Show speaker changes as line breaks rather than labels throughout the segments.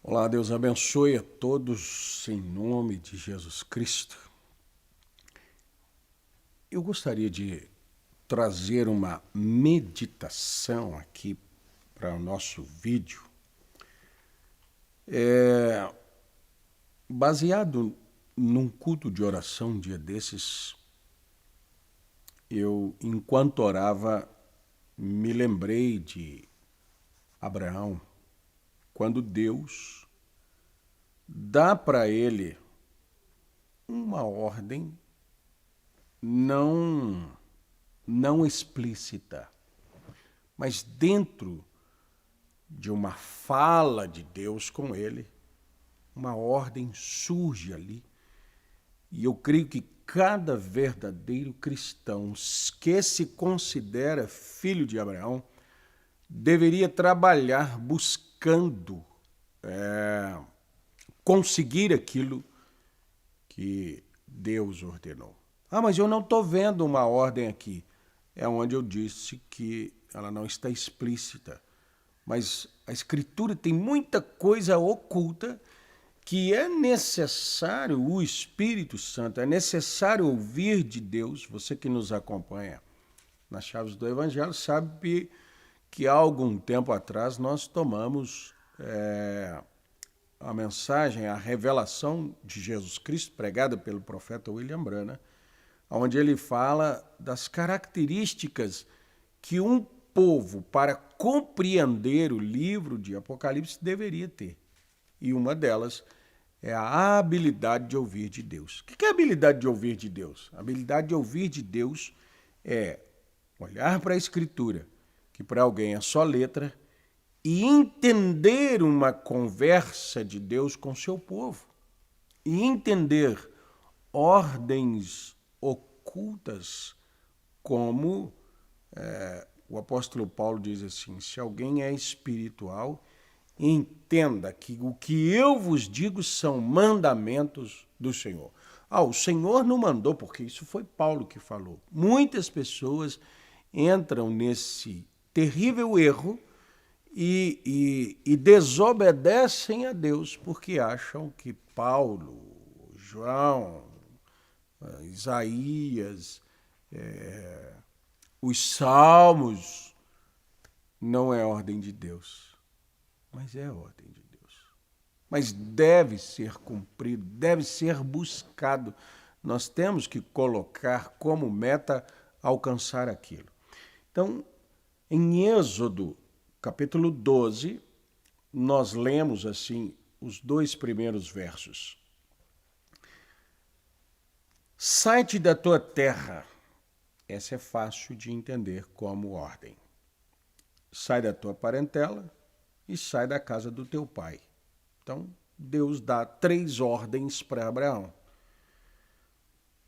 Olá, Deus abençoe a todos em nome de Jesus Cristo. Eu gostaria de trazer uma meditação aqui para o nosso vídeo, baseado num culto de oração um dia desses. Eu, enquanto orava, me lembrei de Abraão, quando Deus dá para ele uma ordem não explícita, mas dentro de uma fala de Deus com ele, uma ordem surge ali. E eu creio que cada verdadeiro cristão que se considera filho de Abraão deveria trabalhar buscando conseguir aquilo que Deus ordenou. Ah, mas eu não estou vendo uma ordem aqui. É onde eu disse que ela não está explícita. Mas a Escritura tem muita coisa oculta que é necessário o Espírito Santo, é necessário ouvir de Deus. Você que nos acompanha nas Chaves do Evangelho sabe que há algum tempo atrás nós tomamos a mensagem, a revelação de Jesus Cristo, pregada pelo profeta William Branham, onde ele fala das características que um povo, para compreender o livro de Apocalipse, deveria ter. E uma delas é a habilidade de ouvir de Deus. O que é a habilidade de ouvir de Deus? A habilidade de ouvir de Deus é olhar para a Escritura, que para alguém é só letra, e entender uma conversa de Deus com seu povo. E entender ordens ocultas, como o apóstolo Paulo diz assim: se alguém é espiritual, entenda que o que eu vos digo são mandamentos do Senhor. O Senhor não mandou, porque isso foi Paulo que falou. Muitas pessoas entram nesse terrível erro e desobedecem a Deus porque acham que Paulo, João, Isaías, os Salmos não é ordem de Deus, mas é ordem de Deus. Mas deve ser cumprido, deve ser buscado. Nós temos que colocar como meta alcançar aquilo. Então, em Êxodo, capítulo 12, nós lemos assim os 2 primeiros versos. Sai-te da tua terra. Essa é fácil de entender como ordem. Sai da tua parentela e sai da casa do teu pai. Então, Deus dá 3 ordens para Abraão.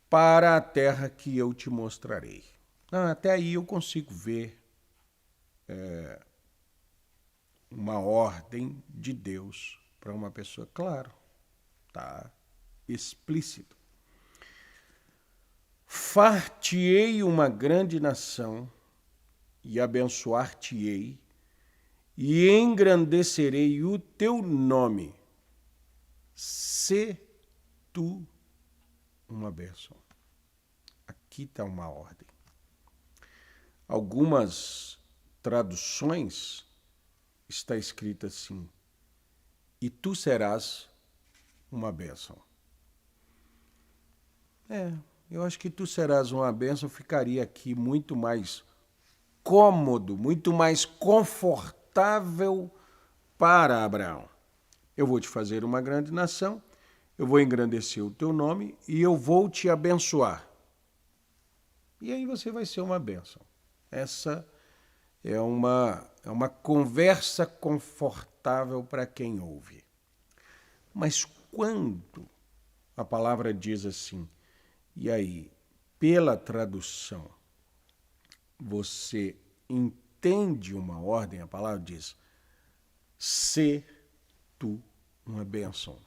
Para a terra que eu te mostrarei. Até aí eu consigo ver uma ordem de Deus para uma pessoa. Claro, está explícito. Far-te-ei uma grande nação e abençoar-te-ei e engrandecerei o teu nome. Se tu uma bênção. Aqui está uma ordem. Algumas traduções está escrito assim: e tu serás uma bênção. Eu acho que tu serás uma bênção ficaria aqui muito mais cômodo, muito mais confortável para Abraão. Eu vou te fazer uma grande nação, eu vou engrandecer o teu nome e eu vou te abençoar. E aí você vai ser uma bênção. Essa é uma conversa confortável para quem ouve. Mas quando a palavra diz assim, e aí, pela tradução, você entende uma ordem, a palavra diz, se tu uma bênção.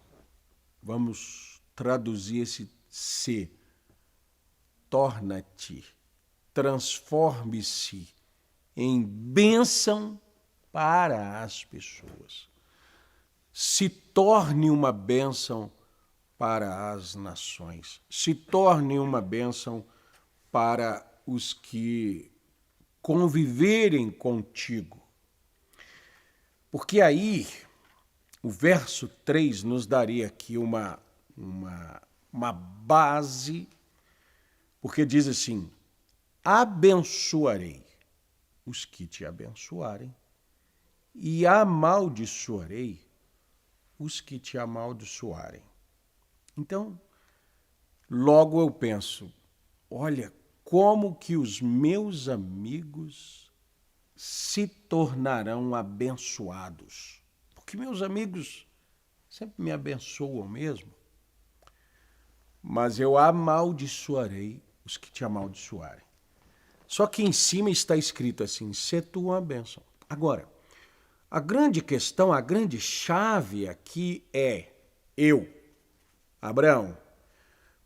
Vamos traduzir esse se torna-te, transforme-se em bênção para as pessoas. Se torne uma bênção para as nações. Se torne uma bênção para os que conviverem contigo. Porque aí, o verso 3 nos daria aqui uma base, porque diz assim: abençoarei os que te abençoarem e amaldiçoarei os que te amaldiçoarem. Então, logo eu penso, olha como que os meus amigos se tornarão abençoados. Porque meus amigos sempre me abençoam mesmo. Mas eu amaldiçoarei os que te amaldiçoarem. Só que em cima está escrito assim: sê tu uma bênção. Agora, a grande questão, a grande chave aqui é eu, Abraão,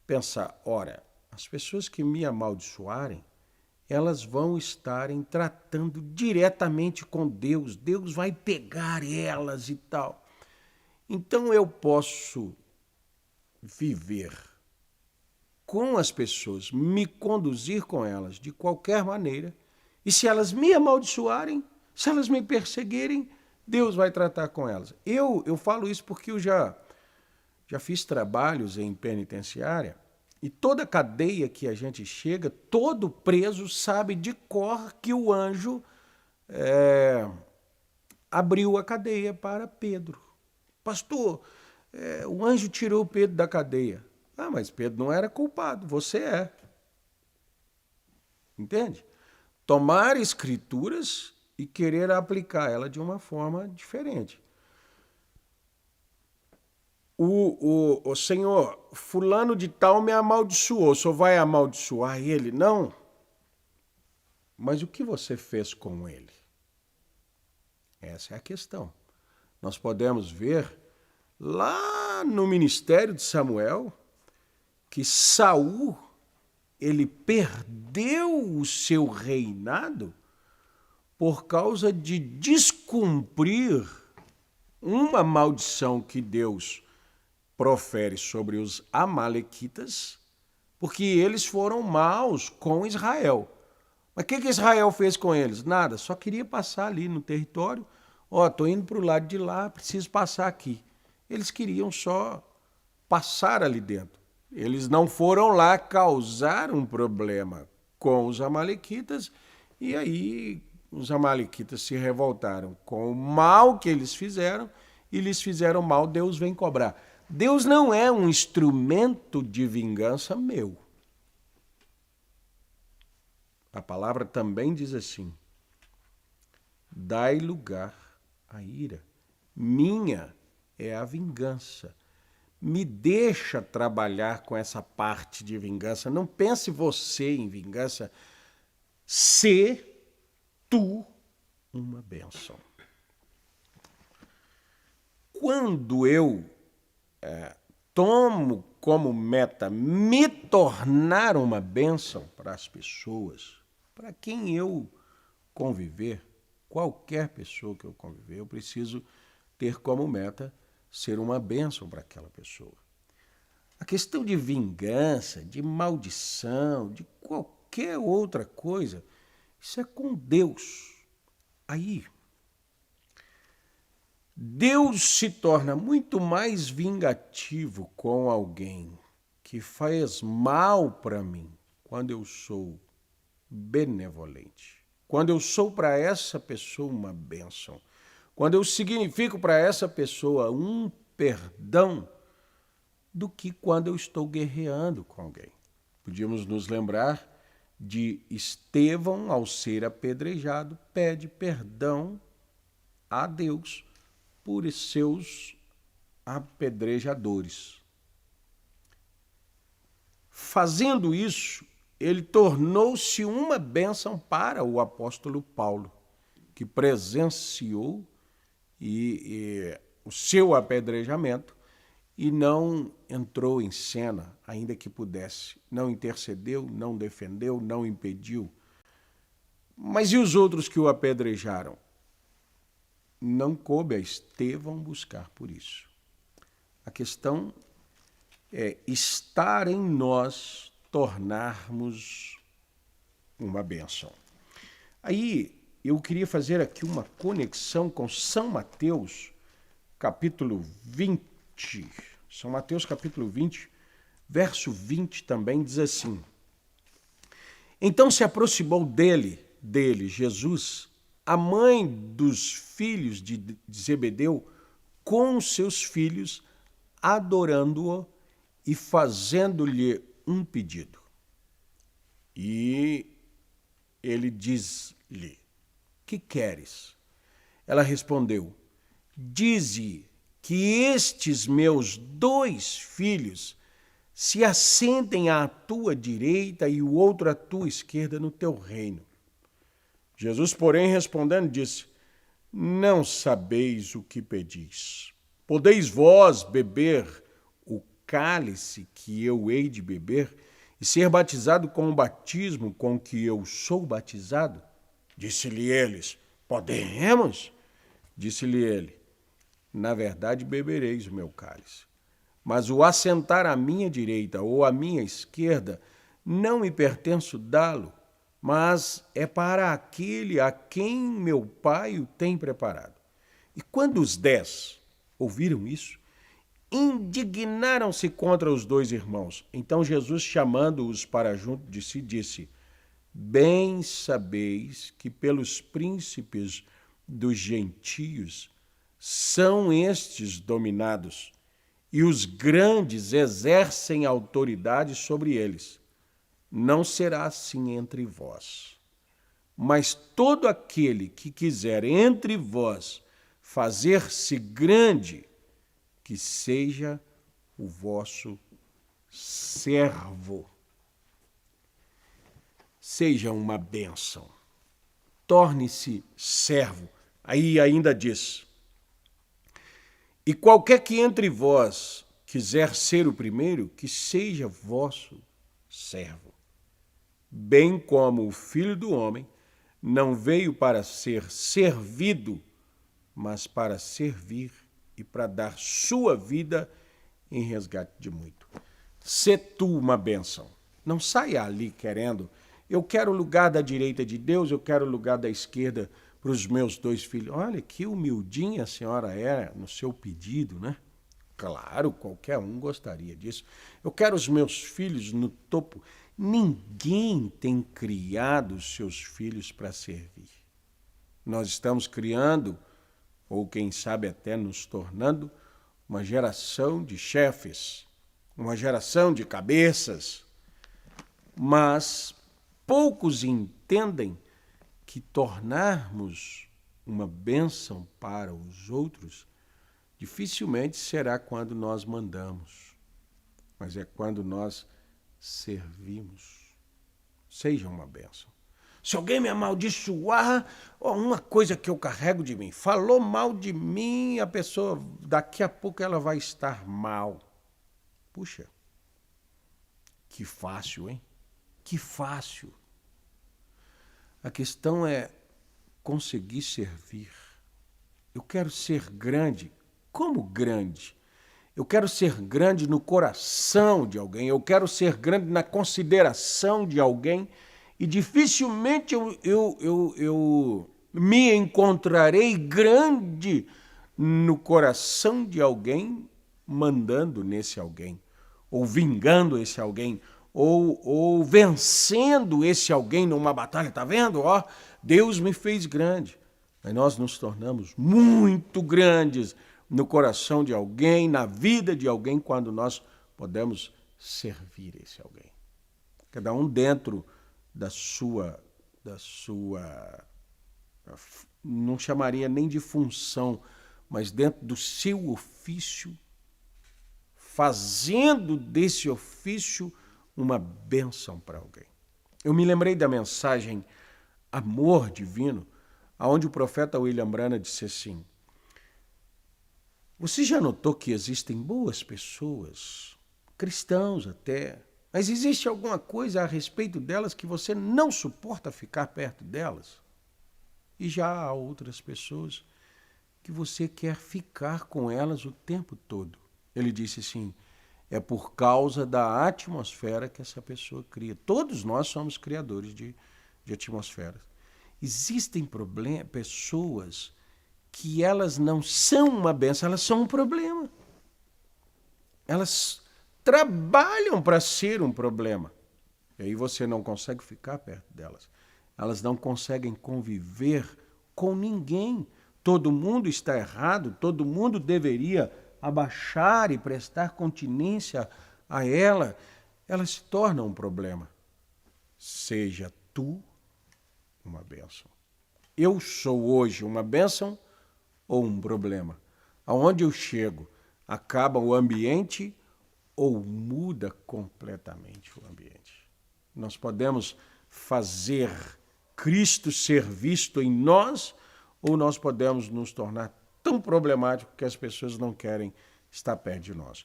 pensar, ora, as pessoas que me amaldiçoarem, elas vão estarem tratando diretamente com Deus. Deus vai pegar elas e tal. Então eu posso viver com as pessoas, me conduzir com elas de qualquer maneira, e se elas me amaldiçoarem, se elas me perseguirem, Deus vai tratar com elas. Eu falo isso porque eu já fiz trabalhos em penitenciária, e toda cadeia que a gente chega, todo preso sabe de cor que o anjo abriu a cadeia para Pedro. Pastor, o anjo tirou Pedro da cadeia. Ah, mas Pedro não era culpado, você é. Entende? Tomar escrituras e querer aplicar ela de uma forma diferente. O Senhor, fulano de tal me amaldiçoou, só vai amaldiçoar ele? Não. Mas o que você fez com ele? Essa é a questão. Nós podemos ver lá no ministério de Samuel que Saul, ele perdeu o seu reinado por causa de descumprir uma maldição que Deus profere sobre os amalequitas, porque eles foram maus com Israel. Mas o que Israel fez com eles? Nada, só queria passar ali no território. Estou indo para o lado de lá, preciso passar aqui. Eles queriam só passar ali dentro. Eles não foram lá causar um problema com os amalequitas, e aí os amalequitas se revoltaram com o mal que eles fizeram, e lhes fizeram mal, Deus vem cobrar. Deus não é um instrumento de vingança meu. A palavra também diz assim: dai lugar à ira. Minha é a vingança. Me deixa trabalhar com essa parte de vingança. Não pense você em vingança. Sê tu uma bênção. Quando eu tomo como meta me tornar uma bênção para as pessoas, para quem eu conviver, qualquer pessoa que eu conviver, eu preciso ter como meta ser uma bênção para aquela pessoa. A questão de vingança, de maldição, de qualquer outra coisa, isso é com Deus. Aí, Deus se torna muito mais vingativo com alguém que faz mal para mim quando eu sou benevolente. Quando eu sou para essa pessoa uma bênção. Quando eu significo para essa pessoa um perdão, do que quando eu estou guerreando com alguém. Podíamos nos lembrar de Estevão, ao ser apedrejado, pede perdão a Deus por seus apedrejadores. Fazendo isso, ele tornou-se uma bênção para o apóstolo Paulo, que presenciou o seu apedrejamento e não entrou em cena, ainda que pudesse. Não intercedeu, não defendeu, não impediu. Mas e os outros que o apedrejaram? Não coube a Estevão buscar por isso. A questão é estar em nós tornarmos uma bênção. Aí eu queria fazer aqui uma conexão com São Mateus, capítulo 20. São Mateus, capítulo 20, verso 20 também diz assim: Então se aproximou dele, Jesus, a mãe dos filhos de Zebedeu, com seus filhos, adorando-o e fazendo-lhe um pedido. E ele diz-lhe: Que queres? Ela respondeu: Dize que estes meus 2 filhos se assentem à tua direita e o outro à tua esquerda no teu reino. Jesus, porém, respondendo, disse: Não sabeis o que pedis. Podeis vós beber o cálice que eu hei de beber e ser batizado com o batismo com que eu sou batizado? Disse-lhe eles: Podemos. Disse-lhe ele: Na verdade, bebereis o meu cálice. Mas o assentar à minha direita ou à minha esquerda não me pertenço dá-lo, mas é para aquele a quem meu Pai o tem preparado. E quando os 10 ouviram isso, indignaram-se contra os 2 irmãos. Então Jesus, chamando-os para junto de si, disse: Bem sabeis que pelos príncipes dos gentios são estes dominados, e os grandes exercem autoridade sobre eles. Não será assim entre vós. Mas todo aquele que quiser entre vós fazer-se grande, que seja o vosso servo. Seja uma bênção. Torne-se servo. Aí ainda diz: E qualquer que entre vós quiser ser o primeiro, que seja vosso servo. Bem como o Filho do Homem não veio para ser servido, mas para servir e para dar sua vida em resgate de muito. Sê tu uma bênção. Não saia ali querendo: eu quero o lugar da direita de Deus, eu quero o lugar da esquerda para os meus 2 filhos. Olha que humildinha a senhora é no seu pedido, né? Claro, qualquer um gostaria disso. Eu quero os meus filhos no topo. Ninguém tem criado os seus filhos para servir. Nós estamos criando, ou quem sabe até nos tornando, uma geração de chefes, uma geração de cabeças. Mas poucos entendem que tornarmos uma bênção para os outros dificilmente será quando nós mandamos, mas é quando nós servimos. Seja uma bênção. Se alguém me amaldiçoar, uma coisa que eu carrego de mim, falou mal de mim, a pessoa, daqui a pouco ela vai estar mal. Puxa, que fácil, hein? Que fácil. A questão é conseguir servir. Eu quero ser grande. Como grande? Eu quero ser grande no coração de alguém, eu quero ser grande na consideração de alguém, e dificilmente eu me encontrarei grande no coração de alguém, mandando nesse alguém, ou vingando esse alguém, ou vencendo esse alguém numa batalha. Tá vendo? Ó, Deus me fez grande. Mas nós nos tornamos muito grandes no coração de alguém, na vida de alguém, quando nós podemos servir esse alguém. Cada um dentro da sua, não chamaria nem de função, mas dentro do seu ofício, fazendo desse ofício uma bênção para alguém. Eu me lembrei da mensagem Amor Divino, onde o profeta William Branham disse assim: Você já notou que existem boas pessoas, cristãos até, mas existe alguma coisa a respeito delas que você não suporta ficar perto delas? E já há outras pessoas que você quer ficar com elas o tempo todo. Ele disse assim, é por causa da atmosfera que essa pessoa cria. Todos nós somos criadores de atmosferas. Existem pessoas que elas não são uma bênção, elas são um problema. Elas trabalham para ser um problema. E aí você não consegue ficar perto delas. Elas não conseguem conviver com ninguém. Todo mundo está errado, todo mundo deveria abaixar e prestar continência a ela. Ela se torna um problema. Seja tu uma bênção. Eu sou hoje uma bênção ou um problema? Aonde eu chego, acaba o ambiente ou muda completamente o ambiente? Nós podemos fazer Cristo ser visto em nós ou nós podemos nos tornar tão problemáticos que as pessoas não querem estar perto de nós.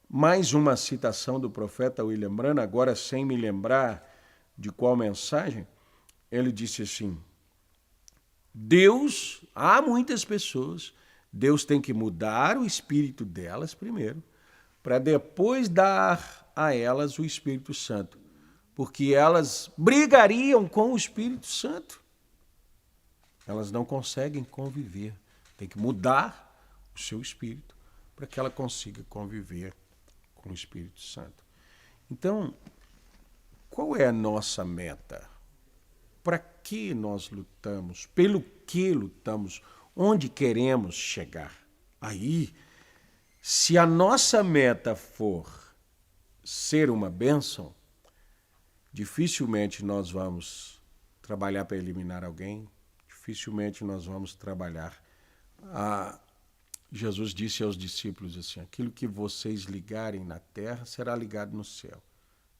Mais uma citação do profeta William Branham, agora sem me lembrar de qual mensagem, ele disse assim, Deus, há muitas pessoas, Deus tem que mudar o espírito delas primeiro, para depois dar a elas o Espírito Santo, porque elas brigariam com o Espírito Santo. Elas não conseguem conviver. Tem que mudar o seu espírito para que ela consiga conviver com o Espírito Santo. Então, qual é a nossa meta? Para que nós lutamos? Pelo que lutamos? Onde queremos chegar? Aí, se a nossa meta for ser uma bênção, dificilmente nós vamos trabalhar para eliminar alguém, dificilmente nós vamos trabalhar. Jesus disse aos discípulos assim, aquilo que vocês ligarem na terra será ligado no céu.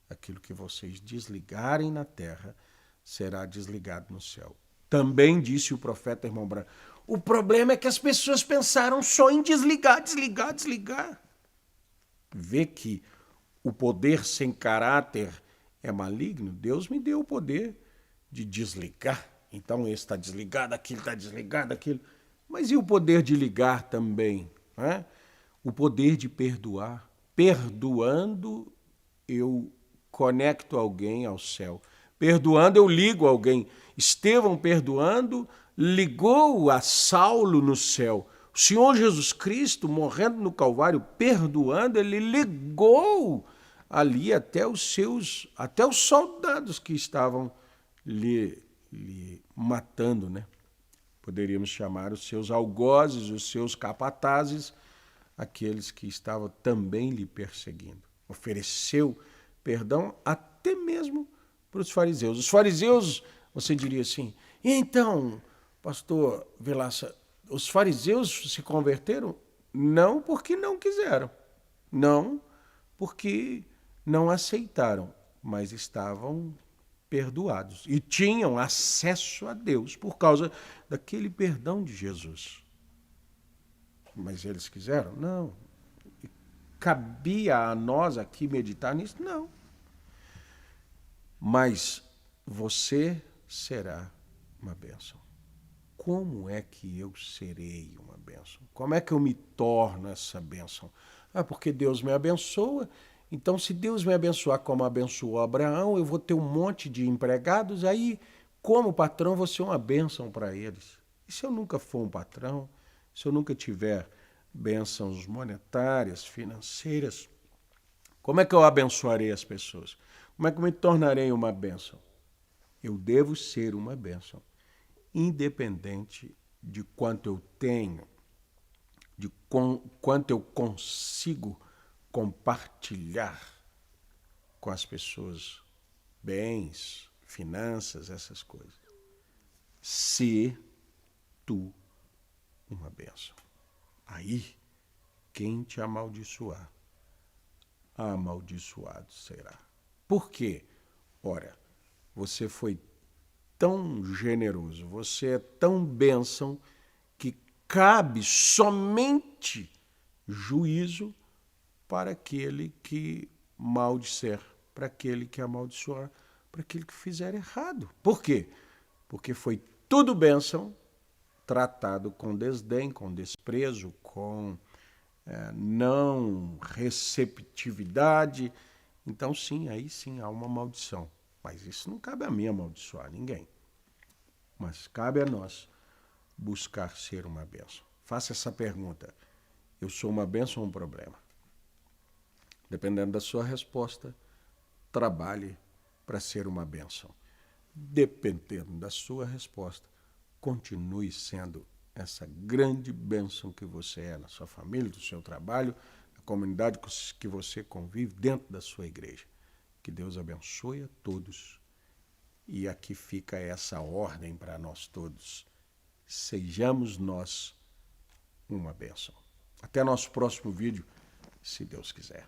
Aquilo que vocês desligarem na terra será desligado no céu. Também disse o profeta irmão Branham, o problema é que as pessoas pensaram só em desligar. Vê que o poder sem caráter é maligno? Deus me deu o poder de desligar. Então esse está desligado, aquilo está desligado, aquilo. Mas e o poder de ligar também? Né? O poder de perdoar. Perdoando, eu conecto alguém ao céu. Perdoando, eu ligo alguém. Estevão perdoando, ligou a Saulo no céu. O Senhor Jesus Cristo, morrendo no Calvário, perdoando, ele ligou ali até os soldados que estavam lhe matando, né? Poderíamos chamar os seus algozes, os seus capatazes, aqueles que estavam também lhe perseguindo. Ofereceu perdão até mesmo para os fariseus. Os fariseus, você diria assim, então, pastor Vilaça, os fariseus se converteram? Não porque não quiseram, não porque não aceitaram, mas estavam perdoados e tinham acesso a Deus por causa daquele perdão de Jesus. Mas eles quiseram? Não. Cabia a nós aqui meditar nisso? Não. Mas você será uma bênção. Como é que eu serei uma bênção? Como é que eu me torno essa bênção? Porque Deus me abençoa. Então, se Deus me abençoar como abençoou Abraão, eu vou ter um monte de empregados, aí, como patrão, vou ser uma bênção para eles. E se eu nunca for um patrão, se eu nunca tiver bênçãos monetárias, financeiras, como é que eu abençoarei as pessoas? Como é que eu me tornarei uma bênção? Eu devo ser uma bênção, independente de quanto eu tenho, de quanto eu consigo compartilhar com as pessoas bens, finanças, essas coisas. Se tu uma bênção. Aí, quem te amaldiçoar, amaldiçoado será. Por quê? Ora, você foi tão generoso, você é tão bênção que cabe somente juízo para aquele que maldisser, para aquele que amaldiçoar, para aquele que fizer errado. Por quê? Porque foi tudo bênção, tratado com desdém, com desprezo, com não receptividade. Então, sim, aí sim há uma maldição. Mas isso não cabe a mim amaldiçoar ninguém. Mas cabe a nós buscar ser uma bênção. Faça essa pergunta. Eu sou uma bênção ou um problema? Dependendo da sua resposta, trabalhe para ser uma bênção. Dependendo da sua resposta, continue sendo essa grande bênção que você é na sua família, no seu trabalho, na comunidade que você convive, dentro da sua igreja. Que Deus abençoe a todos. E aqui fica essa ordem para nós todos. Sejamos nós uma bênção. Até nosso próximo vídeo, se Deus quiser.